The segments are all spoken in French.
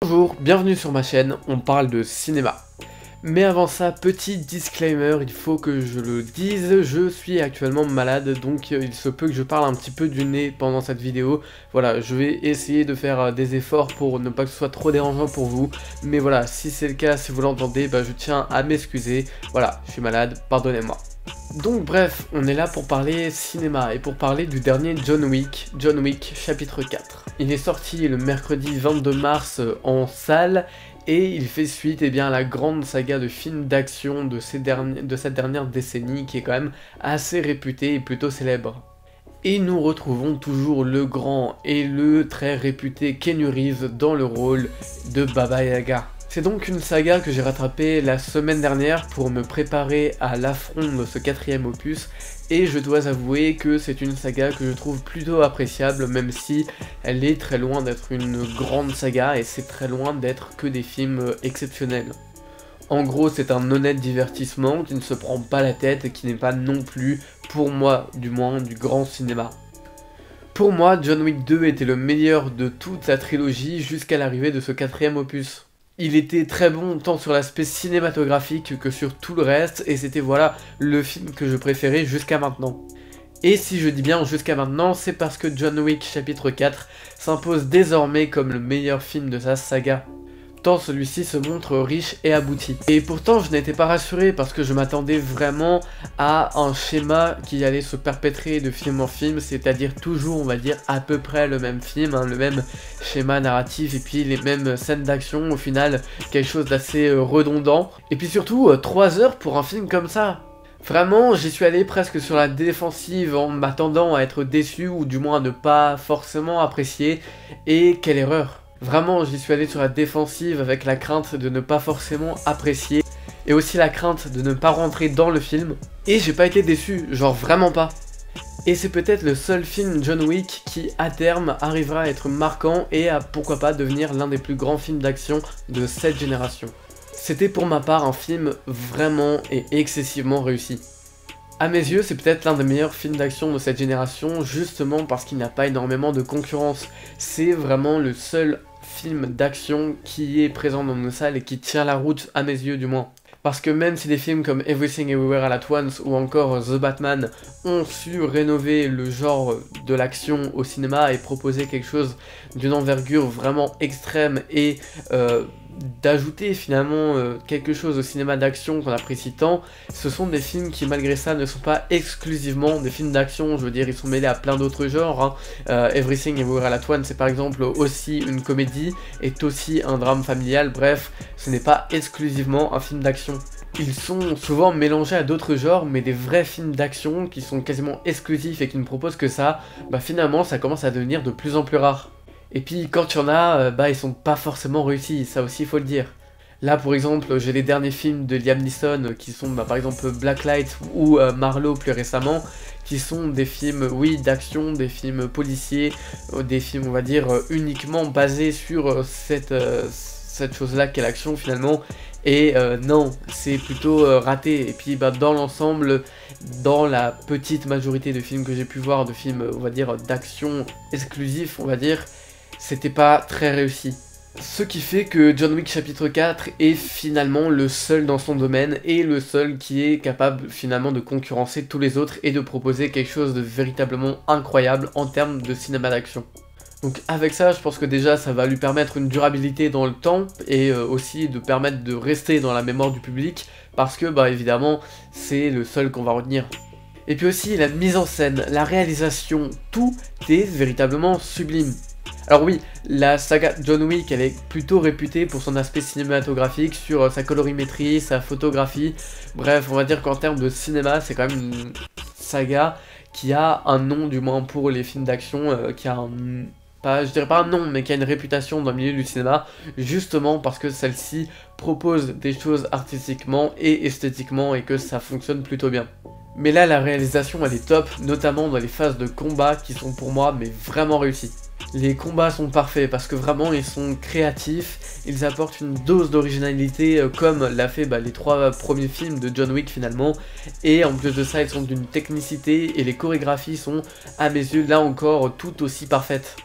Bonjour, bienvenue sur ma chaîne, on parle de cinéma. Mais avant ça, petit disclaimer, il faut que je le dise, je suis actuellement malade, donc il se peut que je parle un petit peu du nez pendant cette vidéo. Voilà, je vais essayer de faire des efforts pour ne pas que ce soit trop dérangeant pour vous. Mais voilà, si c'est le cas, si vous l'entendez, je tiens à m'excuser. Voilà, je suis malade, pardonnez-moi. Donc bref, on est là pour parler cinéma et pour parler du dernier John Wick chapitre 4. Il est sorti le mercredi 22 mars en salle et il fait suite à la grande saga de films d'action de cette dernière décennie qui est quand même assez réputée et plutôt célèbre. Et nous retrouvons toujours le grand et le très réputé Keanu Reeves dans le rôle de Baba Yaga. C'est donc une saga que j'ai rattrapée la semaine dernière pour me préparer à l'affront de ce 4e opus, et je dois avouer que c'est une saga que je trouve plutôt appréciable, même si elle est très loin d'être une grande saga et c'est très loin d'être que des films exceptionnels. En gros, c'est un honnête divertissement qui ne se prend pas la tête et qui n'est pas non plus, pour moi du moins, du grand cinéma. Pour moi, John Wick 2 était le meilleur de toute la trilogie jusqu'à l'arrivée de ce 4e opus. Il était très bon tant sur l'aspect cinématographique que sur tout le reste, et c'était le film que je préférais jusqu'à maintenant. Et si je dis bien jusqu'à maintenant, c'est parce que John Wick chapitre 4 s'impose désormais comme le meilleur film de sa saga. Tant celui-ci se montre riche et abouti. Et pourtant je n'étais pas rassuré parce que je m'attendais vraiment à un schéma qui allait se perpétrer de film en film, c'est-à-dire toujours on va dire à peu près le même film, le même schéma narratif et puis les mêmes scènes d'action, au final quelque chose d'assez redondant. Et puis surtout 3 heures pour un film comme ça. Vraiment, j'y suis allé presque sur la défensive en m'attendant à être déçu ou du moins à ne pas forcément apprécier, et quelle erreur. Vraiment, j'y suis allé sur la défensive avec la crainte de ne pas forcément apprécier et aussi la crainte de ne pas rentrer dans le film. Et j'ai pas été déçu, genre vraiment pas. Et c'est peut-être le seul film John Wick qui, à terme, arrivera à être marquant et à pourquoi pas devenir l'un des plus grands films d'action de cette génération. C'était pour ma part un film vraiment et excessivement réussi. A mes yeux, c'est peut-être l'un des meilleurs films d'action de cette génération, justement parce qu'il n'y a pas énormément de concurrence. C'est vraiment le seul film d'action qui est présent dans nos salles et qui tient la route, à mes yeux du moins. Parce que même si des films comme Everything Everywhere All At Once ou encore The Batman ont su rénover le genre de l'action au cinéma et proposer quelque chose d'une envergure vraiment extrême et d'ajouter finalement quelque chose au cinéma d'action qu'on apprécie tant, ce sont des films qui malgré ça ne sont pas exclusivement des films d'action, je veux dire ils sont mêlés à plein d'autres genres, Everything Everywhere All At Once c'est par exemple aussi une comédie, est aussi un drame familial, bref, ce n'est pas exclusivement un film d'action. Ils sont souvent mélangés à d'autres genres, mais des vrais films d'action qui sont quasiment exclusifs et qui ne proposent que ça, finalement ça commence à devenir de plus en plus rare. Et puis quand il y en a, ils sont pas forcément réussis, ça aussi il faut le dire. Là pour exemple, j'ai les derniers films de Liam Neeson qui sont par exemple Blacklight ou Marlowe plus récemment, qui sont des films, oui, d'action, des films policiers, des films on va dire uniquement basés sur cette chose-là qu'est l'action finalement. Et non, c'est plutôt raté. Et puis dans l'ensemble, dans la petite majorité de films que j'ai pu voir, de films on va dire d'action exclusifs, on va dire, c'était pas très réussi. Ce qui fait que John Wick chapitre 4 est finalement le seul dans son domaine et le seul qui est capable finalement de concurrencer tous les autres et de proposer quelque chose de véritablement incroyable en termes de cinéma d'action. Donc avec ça, je pense que déjà ça va lui permettre une durabilité dans le temps et aussi de permettre de rester dans la mémoire du public parce que évidemment c'est le seul qu'on va retenir. Et puis aussi la mise en scène, la réalisation, tout est véritablement sublime. Alors oui, la saga John Wick, elle est plutôt réputée pour son aspect cinématographique, sur sa colorimétrie, sa photographie. Bref, on va dire qu'en termes de cinéma, c'est quand même une saga qui a un nom, du moins pour les films d'action, qui a je dirais pas un nom, mais qui a une réputation dans le milieu du cinéma, justement parce que celle-ci propose des choses artistiquement et esthétiquement et que ça fonctionne plutôt bien. Mais là, la réalisation, elle est top, notamment dans les phases de combat qui sont pour moi, vraiment réussies. Les combats sont parfaits parce que vraiment ils sont créatifs, ils apportent une dose d'originalité comme l'a fait les 3 premiers films de John Wick finalement, et en plus de ça ils sont d'une technicité et les chorégraphies sont à mes yeux là encore tout aussi parfaites.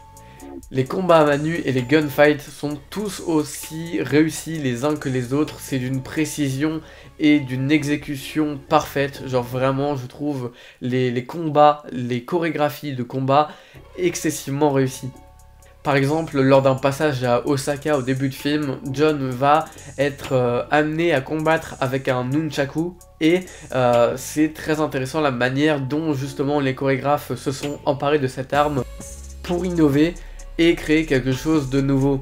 Les combats à main nue et les gunfights sont tous aussi réussis les uns que les autres, c'est d'une précision et d'une exécution parfaite, genre vraiment je trouve les combats, les chorégraphies de combat excessivement réussies. Par exemple, lors d'un passage à Osaka au début du film, John va être amené à combattre avec un nunchaku et c'est très intéressant la manière dont justement les chorégraphes se sont emparés de cette arme pour innover et créer quelque chose de nouveau.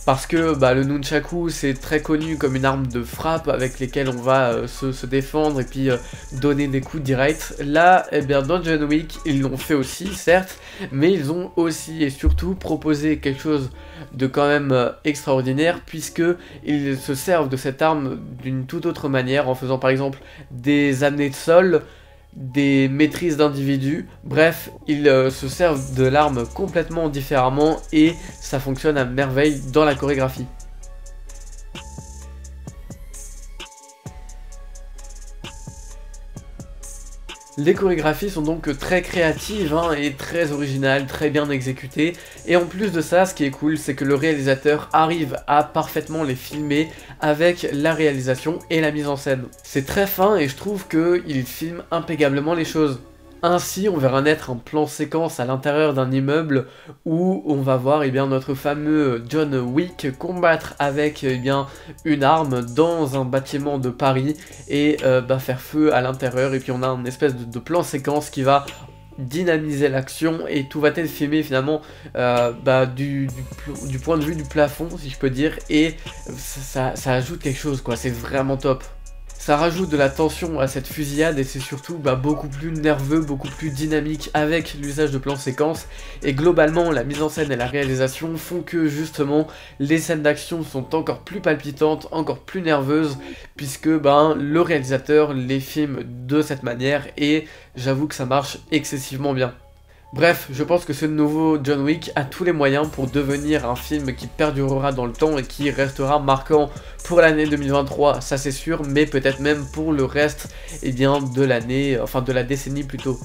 Parce que le nunchaku c'est très connu comme une arme de frappe avec lesquelles on va se défendre et puis donner des coups directs. Là, eh bien dans John Wick, ils l'ont fait aussi certes, mais ils ont aussi et surtout proposé quelque chose de quand même extraordinaire puisque ils se servent de cette arme d'une toute autre manière en faisant par exemple des amenées de sol, des maîtrises d'individus, bref, ils se servent de l'arme complètement différemment et ça fonctionne à merveille dans la chorégraphie. Les chorégraphies sont donc très créatives et très originales, très bien exécutées. Et en plus de ça, ce qui est cool, c'est que le réalisateur arrive à parfaitement les filmer avec la réalisation et la mise en scène. C'est très fin et je trouve qu'il filme impeccablement les choses. Ainsi, on verra naître un plan séquence à l'intérieur d'un immeuble où on va voir notre fameux John Wick combattre avec une arme dans un bâtiment de Paris et faire feu à l'intérieur. Et puis on a une espèce de plan séquence qui va dynamiser l'action et tout va être filmé finalement du point de vue du plafond si je peux dire et ça ajoute quelque chose quoi, c'est vraiment top. Ça rajoute de la tension à cette fusillade et c'est surtout beaucoup plus nerveux, beaucoup plus dynamique avec l'usage de plans séquences. Et globalement, la mise en scène et la réalisation font que justement les scènes d'action sont encore plus palpitantes, encore plus nerveuses, puisque le réalisateur les filme de cette manière et j'avoue que ça marche excessivement bien. Bref, je pense que ce nouveau John Wick a tous les moyens pour devenir un film qui perdurera dans le temps et qui restera marquant pour l'année 2023, ça c'est sûr, mais peut-être même pour le reste de l'année, enfin de la décennie plutôt.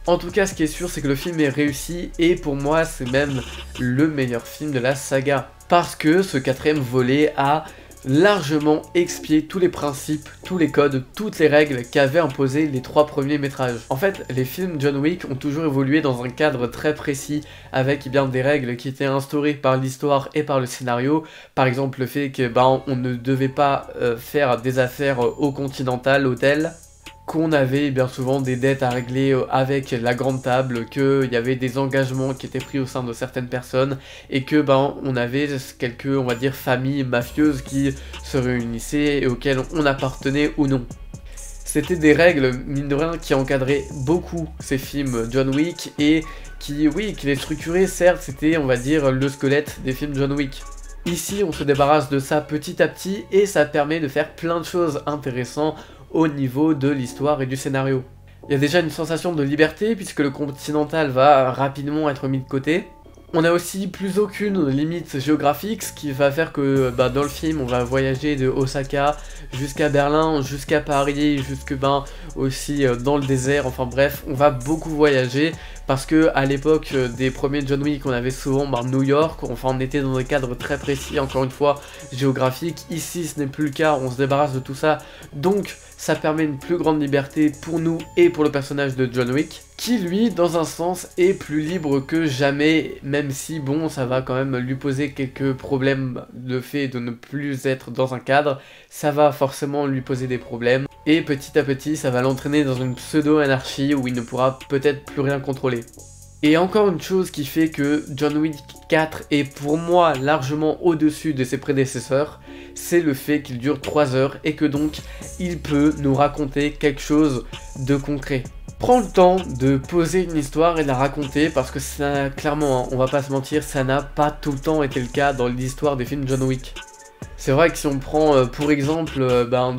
En tout cas, ce qui est sûr, c'est que le film est réussi et pour moi, c'est même le meilleur film de la saga. Parce que ce quatrième volet a largement expié tous les principes, tous les codes, toutes les règles qu'avaient imposé les trois premiers métrages. En fait, les films John Wick ont toujours évolué dans un cadre très précis, avec des règles qui étaient instaurées par l'histoire et par le scénario. Par exemple, le fait que on ne devait pas faire des affaires au Continental Hotel, qu'on avait bien souvent des dettes à régler avec la grande table, qu'il y avait des engagements qui étaient pris au sein de certaines personnes et que on avait quelques, on va dire, familles mafieuses qui se réunissaient et auxquelles on appartenait ou non. C'était des règles, mine de rien, qui encadraient beaucoup ces films John Wick et qui les structuraient, certes, c'était, on va dire, le squelette des films John Wick. Ici, on se débarrasse de ça petit à petit et ça permet de faire plein de choses intéressantes au niveau de l'histoire et du scénario. Il y a déjà une sensation de liberté puisque le Continental va rapidement être mis de côté. On n'a aussi plus aucune limite géographique, ce qui va faire que dans le film on va voyager de Osaka jusqu'à Berlin, jusqu'à Paris, jusque aussi dans le désert, enfin bref, on va beaucoup voyager parce que à l'époque des premiers John Wick on avait souvent New York, enfin on était dans des cadres très précis, encore une fois géographiques. Ici ce n'est plus le cas, on se débarrasse de tout ça, donc ça permet une plus grande liberté pour nous et pour le personnage de John Wick, qui lui, dans un sens, est plus libre que jamais, même si, ça va quand même lui poser quelques problèmes, le fait de ne plus être dans un cadre, ça va forcément lui poser des problèmes, et petit à petit, ça va l'entraîner dans une pseudo-anarchie où il ne pourra peut-être plus rien contrôler. Et encore une chose qui fait que John Wick 4 est pour moi largement au-dessus de ses prédécesseurs, c'est le fait qu'il dure 3 heures et que donc il peut nous raconter quelque chose de concret. Prends le temps de poser une histoire et de la raconter parce que ça, clairement, on va pas se mentir, ça n'a pas tout le temps été le cas dans l'histoire des films John Wick. C'est vrai que si on prend pour exemple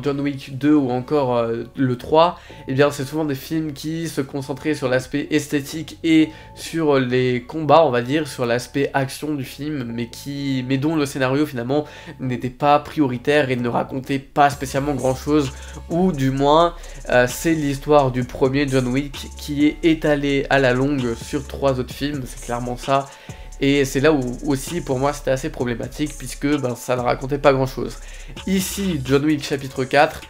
John Wick 2 ou encore le 3, c'est souvent des films qui se concentraient sur l'aspect esthétique et sur les combats, on va dire, sur l'aspect action du film, mais dont le scénario finalement n'était pas prioritaire et ne racontait pas spécialement grand chose, ou du moins c'est l'histoire du premier John Wick qui est étalée à la longue sur 3 autres films, c'est clairement ça. et c'est là où aussi pour moi c'était assez problématique, puisque ben, ça ne racontait pas grand chose. Ici, John Wick chapitre 4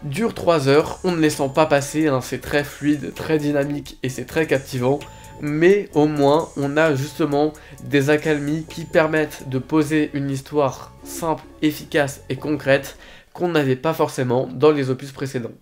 dure 3 heures, on ne les sent pas passer, hein, c'est très fluide, très dynamique et c'est très captivant, mais au moins on a justement des accalmies qui permettent de poser une histoire simple, efficace et concrète qu'on n'avait pas forcément dans les opus précédents.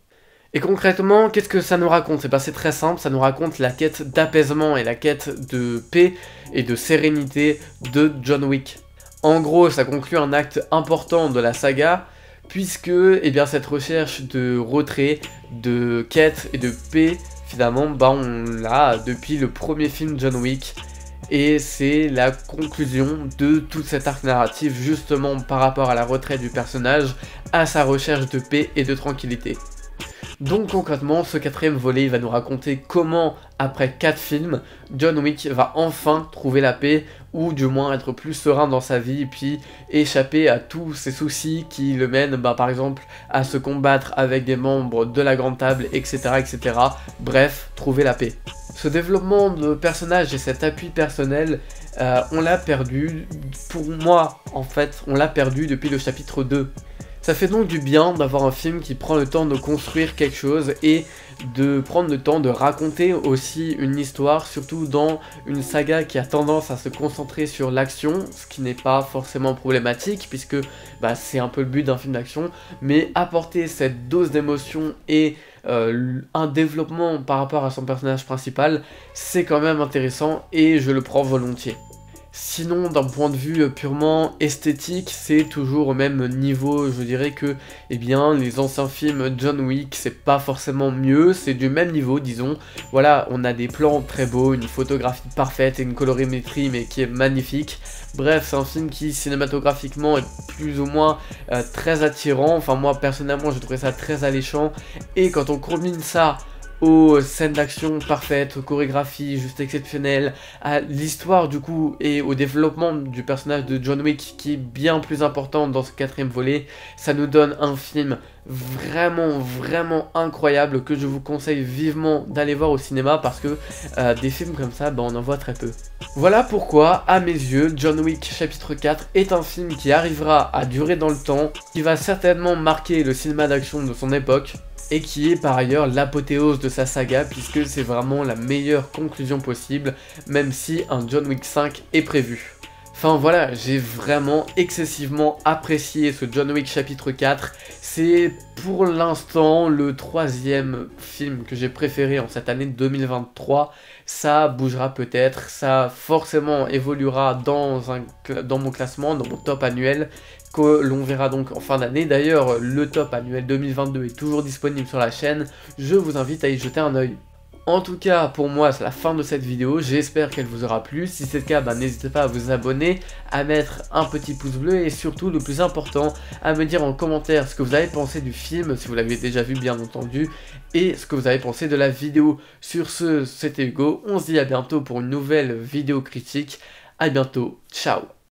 Et concrètement, qu'est-ce que ça nous raconte? C'est très simple, ça nous raconte la quête d'apaisement et la quête de paix et de sérénité de John Wick. En gros, ça conclut un acte important de la saga, puisque eh bien, cette recherche de retrait, de quête et de paix, finalement, bah, on l'a depuis le premier film John Wick, et c'est la conclusion de tout cet arc narratif, justement par rapport à la retraite du personnage, à sa recherche de paix et de tranquillité. Donc concrètement, ce 4e volet il va nous raconter comment, après 4 films, John Wick va enfin trouver la paix, ou du moins être plus serein dans sa vie, et puis échapper à tous ces soucis qui le mènent, par exemple, à se combattre avec des membres de la Grande Table, etc. etc. Bref, trouver la paix. Ce développement de personnage et cet appui personnel, on l'a perdu, pour moi en fait, on l'a perdu depuis le chapitre 2. Ça fait donc du bien d'avoir un film qui prend le temps de construire quelque chose et de prendre le temps de raconter aussi une histoire, surtout dans une saga qui a tendance à se concentrer sur l'action, ce qui n'est pas forcément problématique puisque c'est un peu le but d'un film d'action, mais apporter cette dose d'émotion et un développement par rapport à son personnage principal, c'est quand même intéressant et je le prends volontiers. Sinon, d'un point de vue purement esthétique, c'est toujours au même niveau. Je dirais que les anciens films John Wick, c'est pas forcément mieux, c'est du même niveau, disons. Voilà, on a des plans très beaux, une photographie parfaite et une colorimétrie mais qui est magnifique. Bref, c'est un film qui cinématographiquement est plus ou moins très attirant. Enfin, moi personnellement, j'ai trouvé ça très alléchant. Et quand on combine ça aux scènes d'action parfaites, aux chorégraphies juste exceptionnelles, à l'histoire du coup et au développement du personnage de John Wick qui est bien plus important dans ce 4e volet, ça nous donne un film vraiment incroyable que je vous conseille vivement d'aller voir au cinéma parce que des films comme ça, on en voit très peu. Voilà pourquoi, à mes yeux, John Wick chapitre 4 est un film qui arrivera à durer dans le temps, qui va certainement marquer le cinéma d'action de son époque, et qui est par ailleurs l'apothéose de sa saga puisque c'est vraiment la meilleure conclusion possible, même si un John Wick 5 est prévu. Enfin voilà, j'ai vraiment excessivement apprécié ce John Wick chapitre 4, c'est pour l'instant le 3e film que j'ai préféré en cette année 2023, ça bougera peut-être, ça forcément évoluera dans mon classement, dans mon top annuel, que l'on verra donc en fin d'année. D'ailleurs, le top annuel 2022 est toujours disponible sur la chaîne, je vous invite à y jeter un œil. En tout cas, pour moi, c'est la fin de cette vidéo, j'espère qu'elle vous aura plu. Si c'est le cas, n'hésitez pas à vous abonner, à mettre un petit pouce bleu et surtout, le plus important, à me dire en commentaire ce que vous avez pensé du film, si vous l'avez déjà vu bien entendu, et ce que vous avez pensé de la vidéo. Sur ce, c'était Hugo, on se dit à bientôt pour une nouvelle vidéo critique. À bientôt, ciao.